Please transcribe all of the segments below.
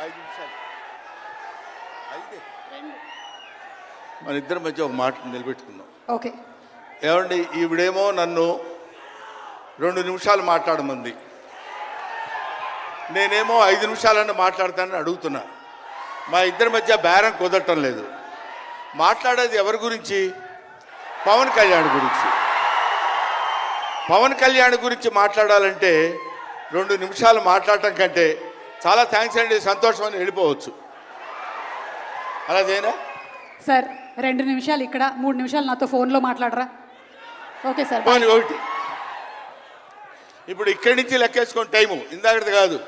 5 నిమిషాలు అయితే మన ఇద్దరి మధ్య ఒక మాట నిలబెట్టుకుందాం. ఓకే. ఏమండి, ఈవిడేమో నన్ను 2 నిమిషాలు మాట్లాడమంది, నేనేమో 5 నిమిషాలన్నా మాట్లాడతానని అడుగుతున్నా. మా ఇద్దరి మధ్య బేరం కుదరటం లేదు. మాట్లాడేది ఎవరి గురించి? పవన్ కళ్యాణ్ గురించి. పవన్ కళ్యాణ్ గురించి మాట్లాడాలంటే 2 నిమిషాలు మాట్లాడటం కంటే చాలా థ్యాంక్స్ అండి, సంతోషం అని వెళ్ళిపోవచ్చు. అలాగేనా సార్? 2 నిమిషాలు ఇక్కడ, 3 నిమిషాలు నాతో ఫోన్లో మాట్లాడరా? Okay sir. పోనీ ఒకటి. ఇప్పుడు ఇక్కడి నుంచి లెక్కేసుకోండి టైము, ఇందాకది కాదు.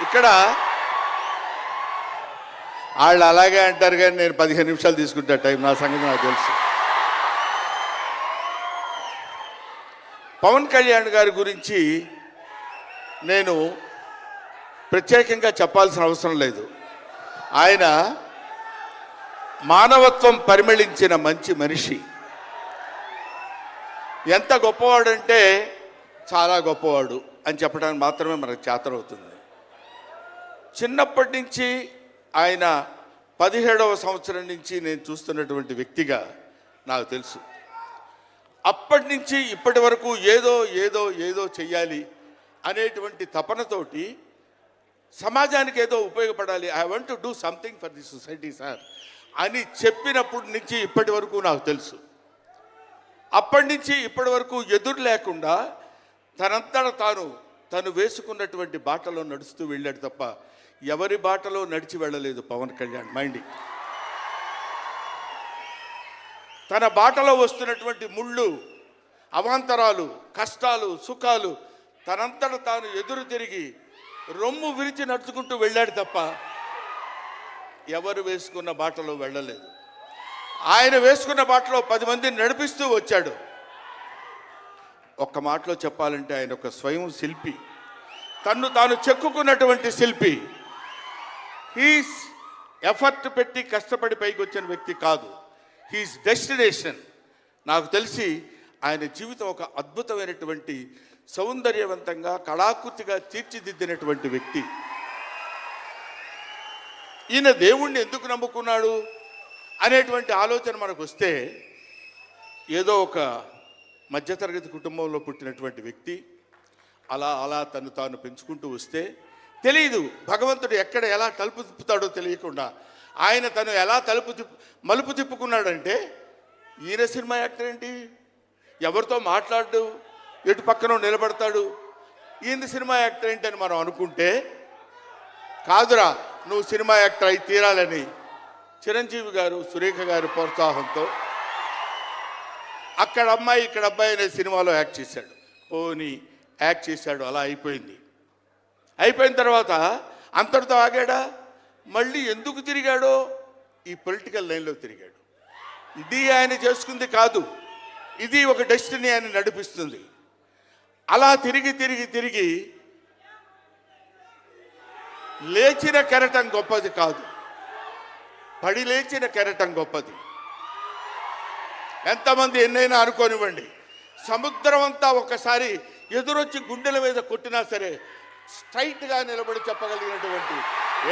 ఇక్కడ వాళ్ళు అలాగే అంటారు కానీ నేను 15 నిమిషాలు తీసుకుంటా టైం. నా సంగతి నాకు తెలుసు. పవన్ కళ్యాణ్ గారి గురించి నేను ప్రత్యేకంగా చెప్పాల్సిన అవసరం లేదు. ఆయన మానవత్వం పరిమళించిన మంచి మనిషి. ఎంత గొప్పవాడంటే చాలా గొప్పవాడు అని చెప్పడానికి మాత్రమే మనకు చేతనవుతుంది. చిన్నప్పటి నుంచి ఆయన 17వ సంవత్సరం నుంచి నేను చూస్తున్నటువంటి వ్యక్తిగా నాకు తెలుసు. అప్పటి నుంచి ఇప్పటి వరకు ఏదో ఏదో ఏదో చెయ్యాలి అనేటువంటి తపనతోటి సమాజానికి ఏదో ఉపయోగపడాలి, I want to do something for the society sir అని చెప్పినప్పటి నుంచి ఇప్పటి వరకు నాకు తెలుసు. అప్పటి నుంచి ఇప్పటి వరకు ఎదురు లేకుండా తనంతట తను వేసుకున్నటువంటి బాటలో నడుస్తూ వెళ్ళాడు తప్ప ఎవరి బాటలో నడిచి వెళ్ళలేదు పవన్ కళ్యాణ్. మైండ్ తన బాటలో వస్తున్నటువంటి ముళ్ళు, అవాంతరాలు, కష్టాలు, సుఖాలు తనంతట తాను ఎదురు తిరిగి రొమ్ము విరిచి నడుచుకుంటూ వెళ్ళాడు తప్ప ఎవరు వేసుకున్న బాటలో వెళ్ళలేదు. ఆయన వేసుకున్న బాటలో 10 మందిని నడిపిస్తూ వచ్చాడు. ఒక్క మాటలో చెప్పాలంటే ఆయన ఒక స్వయం శిల్పి, తన్ను తాను చెక్కుకున్నటువంటి శిల్పి. హీస్ ఎఫర్ట్ పెట్టి కష్టపడి పైకి వచ్చిన వ్యక్తి కాదు, హీస్ డెస్టినేషన్. నాకు తెలిసి ఆయన జీవితం ఒక అద్భుతమైనటువంటి సౌందర్యవంతంగా కళాకృతిగా తీర్చిదిద్దినటువంటి వ్యక్తి. ఈయన దేవుణ్ణి ఎందుకు నమ్ముకున్నాడు అనేటువంటి ఆలోచన మనకు వస్తే, ఏదో ఒక మధ్యతరగతి కుటుంబంలో పుట్టినటువంటి వ్యక్తి అలా అలా తను తాను పెంచుకుంటూ వస్తే తెలియదు భగవంతుడు ఎక్కడ ఎలా తలుపు తిప్పుతాడో తెలియకుండా ఆయన తను ఎలా మలుపు తిప్పుకున్నాడంటే, ఈయన సినిమా యాక్టర్ ఏంటి, ఎవరితో మాట్లాడు, ఎటు పక్కన నిలబడతాడు, ఈయన సినిమా యాక్టర్ ఏంటి అని మనం అనుకుంటే, కాదురా నువ్వు సినిమా యాక్టర్ అయి తీరాలని చిరంజీవి గారు, సురేఖ గారి ప్రోత్సాహంతో అక్కడ అమ్మాయి ఇక్కడ అబ్బాయి అనే సినిమాలో యాక్ట్ చేశాడు. పోనీ యాక్ట్ చేశాడు, అలా అయిపోయింది. అయిపోయిన తర్వాత అంతటితో ఆగాడా? మళ్ళీ ఎందుకు తిరిగాడో ఈ పొలిటికల్ లైన్లో తిరిగాడు. ఇది ఆయన చేసుకుంది కాదు, ఇది ఒక డెస్టినీ ఆయన నడిపిస్తుంది. అలా తిరిగి తిరిగి తిరిగి లేచిన కెరటం గొప్పది కాదు, పడి లేచిన కెరటం గొప్పది. ఎంతమంది ఎన్నైనా అనుకోనివ్వండి, సముద్రం అంతా ఒకసారి ఎదురొచ్చి గుండెల మీద కొట్టినా సరే స్ట్రైట్గా నిలబడి చెప్పగలిగినటువంటి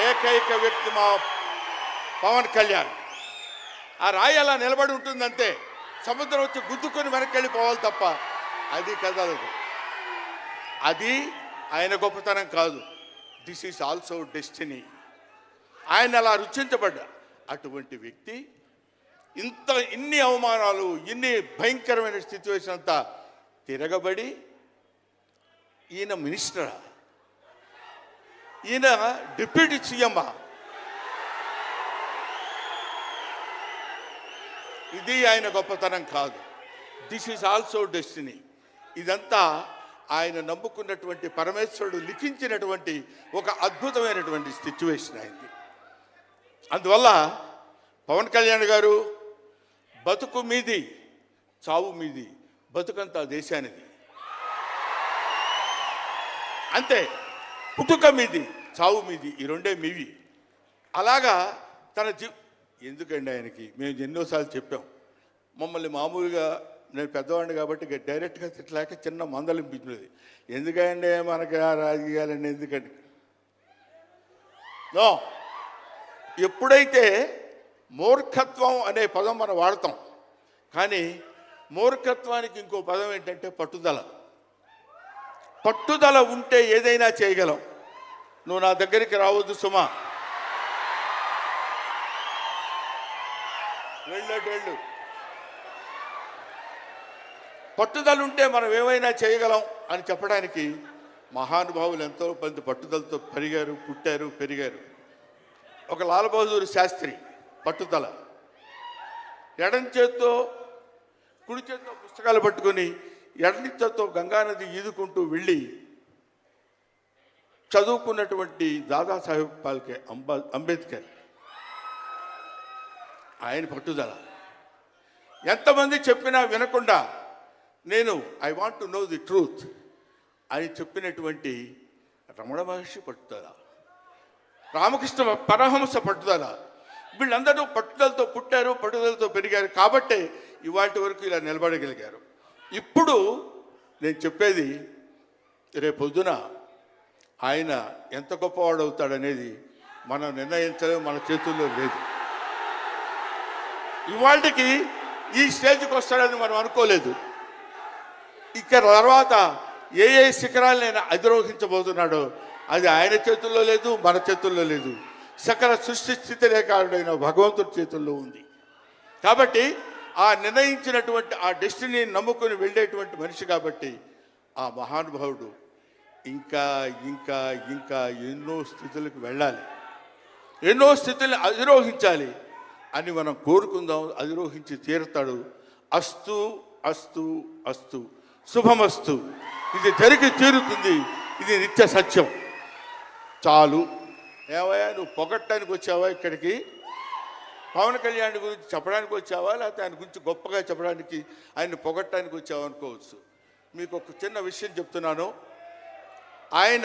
ఏకైక వ్యక్తి మా పవన్ కళ్యాణ్. ఆ రాయి అలా నిలబడి ఉంటుందంటే సముద్రం వచ్చి గుద్దుకొని వెనక్కి వెళ్ళిపోవాలి తప్ప అది కదలదు. అది ఆయన గొప్పతనం కాదు, దిస్ ఈజ్ ఆల్సో డెస్టినీ. ఆయన అలా రుచించబడ్డా అటువంటి వ్యక్తి ఇన్ని అవమానాలు, ఇన్ని భయంకరమైన సిచ్యువేషన్ అంతా తిరగబడి ఈయన మినిస్టరా, ఈయన డిప్యూటీ సీఎమ్మా, ఇది ఆయన గొప్పతనం కాదు, దిస్ ఈజ్ ఆల్సో డెస్టినీ. ఇదంతా ఆయన నమ్ముకున్నటువంటి పరమేశ్వరుడు లిఖించినటువంటి ఒక అద్భుతమైనటువంటి సిచ్యువేషన్ అయింది. అందువల్ల పవన్ కళ్యాణ్ గారు బతుకు మీది, చావు మీది, బతుకంతా దేశానిది. అంతే, పుట్టుక మీది, చావు మీది, ఈ రెండే మీవి. అలాగా తన ఎందుకండి ఆయనకి మేము ఎన్నోసార్లు చెప్పాం, మమ్మల్ని మామూలుగా నేను పెద్దవాడిని కాబట్టి డైరెక్ట్గా తిట్టలేక చిన్న మందలింపించినది. ఎందుకంటే మనకి ఆ రాజకీయాలన్నీ ఎందుకండి? నో, ఎప్పుడైతే మూర్ఖత్వం అనే పదం మనం వాడతాం, కానీ మూర్ఖత్వానికి ఇంకో పదం ఏంటంటే పట్టుదల. పట్టుదల ఉంటే ఏదైనా చేయగలం. నువ్వు నా దగ్గరికి రావద్దు సుమా, వెళ్ళు. పట్టుదల ఉంటే మనం ఏమైనా చేయగలం అని చెప్పడానికి మహానుభావులు ఎంతో మంది పట్టుదలతో పుట్టారు, పెరిగారు. ఒక లాల్ బహదూర్ శాస్త్రి పట్టుదల, ఎడం చేత్తో కుడి చేత్తో పుస్తకాలు పట్టుకొని ఎడం చేత్తో గంగానది ఈదుకుంటూ వెళ్ళి చదువుకున్నటువంటి దాదాసాహెబ్ ఫాల్కే అంబేద్కర్. ఆయన పట్టుదల. ఎంతమంది చెప్పినా వినకుండా నేను I want to know the truth అని చెప్పినటువంటి రమణ మహర్షి పట్టుదల, రామకృష్ణ పరమహంస పట్టుదల. వీళ్ళందరూ పట్టుదలతో పుట్టారు, పట్టుదలతో పెరిగారు కాబట్టే ఇవాటి వరకు ఇలా నిలబడగలిగారు. ఇప్పుడు నేను చెప్పేది, రేపొద్దున ఆయన ఎంత గొప్పవాడు అవుతాడనేది మనం నిర్ణయించలేము, మన చేతుల్లో లేదు. ఇవాళకి ఈ స్టేజ్కి వస్తాడని మనం అనుకోలేదు. ఇక తర్వాత ఏ శిఖరాలు నేను అధిరోహించబోతున్నాడో అది ఆయన చేతుల్లో లేదు, మన చేతుల్లో లేదు. సకల సృష్టి స్థితి రేఖారుడైన భగవంతుడి చేతుల్లో ఉంది. కాబట్టి ఆ నిర్ణయించినటువంటి ఆ డెస్టినీని నమ్ముకొని వెళ్ళేటువంటి మనిషి కాబట్టి ఆ మహానుభావుడు ఇంకా ఇంకా ఇంకా ఎన్నో స్థితులకు వెళ్ళాలి, ఎన్నో స్థితులను అధిరోహించాలి అని మనం కోరుకుందాం. అధిరోహించి తీరుతాడు. అస్తు అస్తు అస్తు, శుభమస్తు. ఇది జరిగి తీరుతుంది, ఇది నిత్య సత్యం. చాలు. ఏవయ్యా, నువ్వు పొగట్టడానికి వచ్చావా ఇక్కడికి? పవన్ కళ్యాణ్ గురించి చెప్పడానికి వచ్చావా, లేకపోతే ఆయన గురించి గొప్పగా చెప్పడానికి, ఆయన పొగట్టడానికి వచ్చావా అనుకోవచ్చు. మీకు ఒక చిన్న విషయం చెప్తున్నాను. ఆయన